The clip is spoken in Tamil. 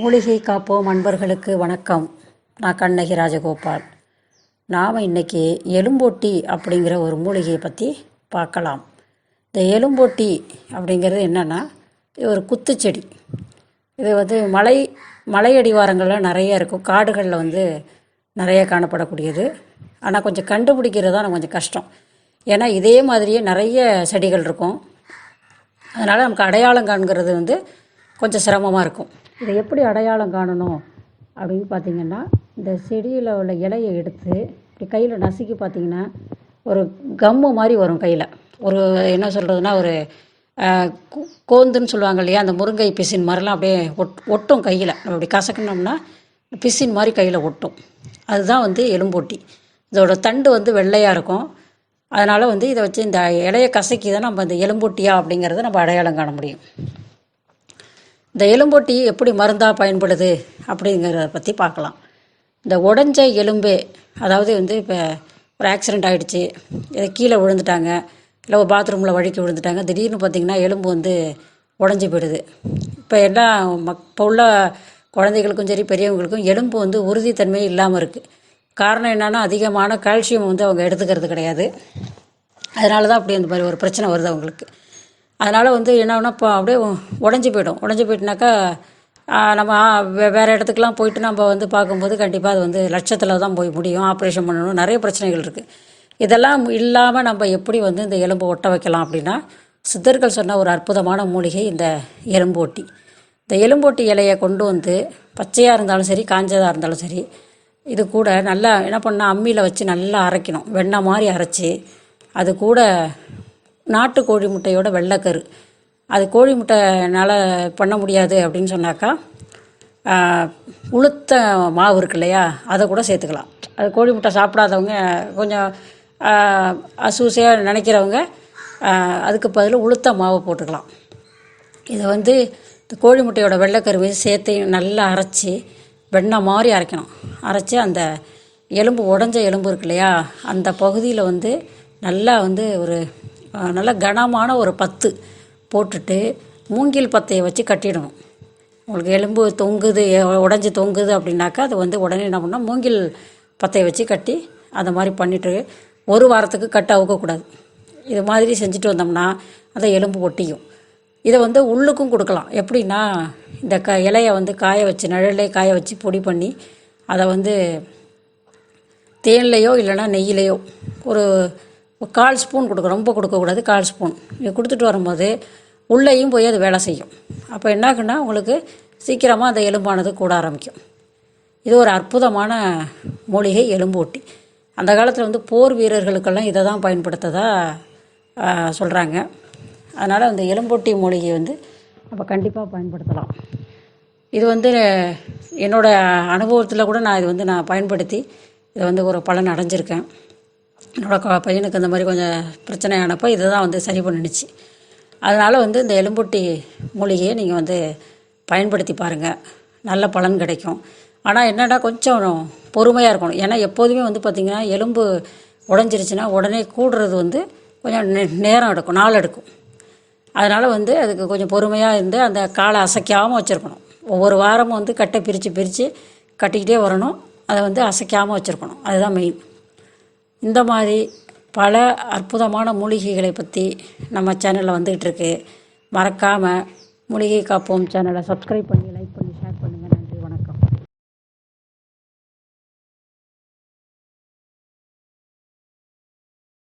மூலிகை காப்போம் அன்பர்களுக்கு வணக்கம். நான் கண்ணகி ராஜகோபால். நாம் இன்றைக்கி எலும்போட்டி அப்படிங்கிற ஒரு மூலிகையை பற்றி பார்க்கலாம். இந்த எலும்போட்டி அப்படிங்கிறது என்னென்னா, இது ஒரு குத்துச்செடி. இது மலை அடிவாரங்களில் நிறைய இருக்கும், காடுகளில் நிறைய காணப்படக்கூடியது. ஆனால் கொஞ்சம் கண்டுபிடிக்கிறது தான் கொஞ்சம் கஷ்டம். ஏன்னா இதே மாதிரியே நிறைய செடிகள் இருக்கும். அதனால் நமக்கு அடையாளம் காண்கிறது கொஞ்சம் சிரமமாக இருக்கும். இதை எப்படி அடையாளம் காணணும் அப்படின்னு பார்த்திங்கன்னா, இந்த செடியில் உள்ள இலையை எடுத்து இப்படி கையில் நசுக்கி பார்த்திங்கன்னா ஒரு கம்மு மாதிரி வரும் கையில். ஒரு என்ன சொல்கிறதுனா, ஒரு கோந்துன்னு சொல்லுவாங்க இல்லையா, அந்த முருங்கை பிசின் மாதிரிலாம் அப்படியே ஒட்டும் கையில். நம்ம அப்படி கசக்கணும்னா பிசின் மாதிரி கையில் ஒட்டும். அதுதான் எலும்போட்டி. இதோட தண்டு வெள்ளையாக இருக்கும். அதனால் இதை வச்சு இந்த இலையை கசக்கி தான் நம்ம இந்த எலும்போட்டியா அப்படிங்கிறத நம்ம அடையாளம் காண முடியும். இந்த எலும்போட்டி எப்படி மருந்தாக பயன்படுது அப்படிங்கிறத பற்றி பார்க்கலாம். இந்த உடஞ்ச எலும்பு, அதாவது இப்போ ஒரு ஆக்சிடெண்ட் ஆகிடுச்சு, இதை கீழே விழுந்துட்டாங்க, இல்லை ஒரு பாத்ரூமில் வழுக்கி விழுந்துட்டாங்க, திடீர்னு பார்த்திங்கன்னா எலும்பு உடஞ்சி போயிடுது. இப்போ இப்போ உள்ள குழந்தைகளுக்கும் சரி பெரியவங்களுக்கும் எலும்பு உறுதித்தன்மை இல்லாமல் இருக்குது. காரணம் என்னென்னா, அதிகமான கால்சியம் அவங்க எடுத்துக்கிறது கிடையாது. அதனால தான் அப்படி அந்த மாதிரி ஒரு பிரச்சனை வருது அவங்களுக்கு. அதனால் என்னன்னா, இப்போ அப்படியே உடஞ்சி போயிட்டுனாக்கா நம்ம வேறு இடத்துக்குலாம் போயிட்டு நம்ம பார்க்கும்போது கண்டிப்பாக அது லட்சத்தில் தான் போய் முடியும். ஆப்ரேஷன் பண்ணணும், நிறைய பிரச்சனைகள் இருக்குது. இதெல்லாம் இல்லாமல் நம்ம எப்படி இந்த எலும்பு ஒட்ட வைக்கலாம் அப்படின்னா, சித்தர்கள் சொன்ன ஒரு அற்புதமான மூலிகை இந்த எலும்போட்டி. இந்த எலும்போட்டி இலையை கொண்டு பச்சையாக இருந்தாலும் சரி, காஞ்சதாக இருந்தாலும் சரி, இது கூட நல்லா என்ன பண்ணால் அம்மியில் வச்சு நல்லா அரைக்கணும். வெண்ணெய் மாதிரி அரைச்சி, அது கூட நாட்டு கோழி முட்டையோட வெள்ளைக்கரு, அது கோழி முட்டைனால் பண்ண முடியாது அப்படின்னு சொன்னாக்கா உளுத்த மாவு இருக்கு இல்லையா, அதை கூட சேர்த்துக்கலாம். அது கோழி முட்டை சாப்பிடாதவங்க, கொஞ்சம் அசூசையாக நினைக்கிறவங்க அதுக்கு பதில் உளுத்த மாவை போட்டுக்கலாம். இதை இந்த கோழி முட்டையோட வெள்ளைக்கரு சேர்த்து நல்லா அரைச்சி வெண்ணெய் மாதிரி அரைக்கணும். அரைச்சி அந்த எலும்பு, உடஞ்ச எலும்பு இருக்கு இல்லையா, அந்த பகுதியில் நல்லா ஒரு நல்ல கனமான ஒரு பத்து போட்டுட்டு மூங்கில் பத்தையை வச்சு கட்டிடணும். உங்களுக்கு எலும்பு தொங்குது, உடஞ்சி தொங்குது அப்படின்னாக்கா அது உடனே என்ன பண்ணால் மூங்கில் பத்தையை வச்சு கட்டி அந்த மாதிரி பண்ணிவிட்டு ஒரு வாரத்துக்கு கட்ட அவுக்கக்கூடாது. இது மாதிரி செஞ்சுட்டு வந்தோம்னா அந்த எலும்பு ஒட்டியும். இதை உள்ளுக்கும் கொடுக்கலாம். எப்படின்னா, இந்த இலையை காய வச்சு, நிழல்லே காய வச்சு பொடி பண்ணி அதை தேன்லேயோ இல்லைன்னா நெய்யிலையோ ஒரு 1/4 ஸ்பூன் கொடுக்க, ரொம்ப கொடுக்கக்கூடாது, 1/4 ஸ்பூன் இது கொடுத்துட்டு வரும்போது உள்ளேயும் போய் அது வேலை செய்யும். அப்போ என்னாக்குன்னா உங்களுக்கு சீக்கிரமாக அந்த எலும்பானது கூட ஆரம்பிக்கும். இது ஒரு அற்புதமான மூலிகை எலும்போட்டி. அந்த காலத்தில் போர் வீரர்களுக்கெல்லாம் இதை தான் பயன்படுத்ததா சொல்கிறாங்க. அதனால் அந்த எலும்போட்டி மூலிகை நம்ம கண்டிப்பாக பயன்படுத்தலாம். இது என்னோடய அனுபவத்தில் கூட நான் இது நான் பயன்படுத்தி இதை ஒரு பலன் அடைஞ்சிருக்கேன். என்னோடய பையனுக்கு அந்த மாதிரி கொஞ்சம் பிரச்சனையானப்போ இதை தான் சரி பண்ணிடுச்சு. அதனால் இந்த எலும்போட்டி மூலிகையை நீங்கள் பயன்படுத்தி பாருங்கள், நல்ல பலன் கிடைக்கும். ஆனால் என்னென்னா, கொஞ்சம் பொறுமையாக இருக்கணும். ஏன்னா எப்போதுமே பார்த்திங்கன்னா எலும்பு உடஞ்சிருச்சுன்னா உடனே கூடுறது கொஞ்சம் நேரம் எடுக்கும், நாள் எடுக்கும். அதனால் அதுக்கு கொஞ்சம் பொறுமையாக இருந்து அந்த காலை அசைக்காமல் வச்சுருக்கணும். ஒவ்வொரு வாரமும் கட்டை பிரித்து கட்டிக்கிட்டே வரணும். அதை அசைக்காமல் வச்சுருக்கணும். அதுதான் மெயின். இந்த மாதிரி பல அற்புதமான மூலிகைகளை பற்றி நம்ம சேனலில் வந்துகிட்ருக்கு. மறக்காமல் மூலிகை காப்போம் சேனலை சப்ஸ்கிரைப் பண்ணி